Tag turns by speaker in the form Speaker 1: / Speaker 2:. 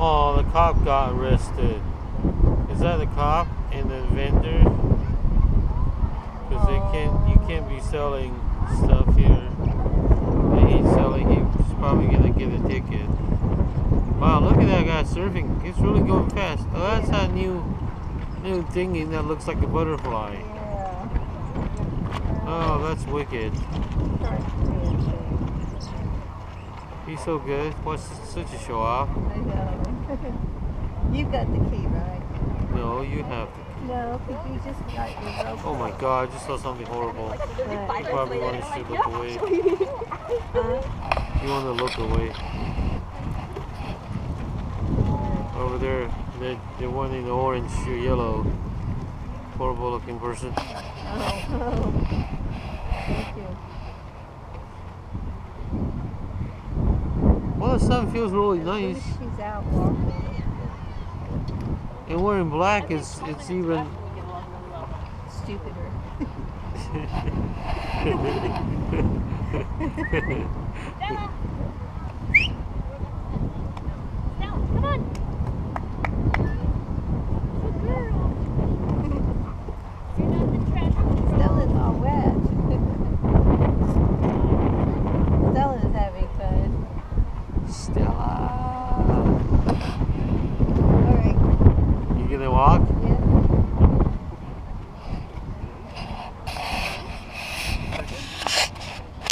Speaker 1: Oh, the cop got arrested. Is that the cop and the vendor? Because you can't be selling stuff here that he's selling. He's probably gonna get a ticket. Wow, look at that guy surfing. He's really going fast. Oh, that's that new thingy that looks like a butterfly.
Speaker 2: Yeah.
Speaker 1: Oh, that's wicked. He's so good. What's such a show off?
Speaker 2: I know. You got the key, right?
Speaker 1: No, you have to.
Speaker 2: No, because you just got your rope.
Speaker 1: Oh my God, I just saw something horrible. You probably want to look away. You want to look away. Over there, the one in the orange or yellow. Horrible looking person.
Speaker 2: Oh. Thank you.
Speaker 1: Well, the sun feels really nice.
Speaker 2: She's out walking.
Speaker 1: And wearing black it's even
Speaker 2: Stupider.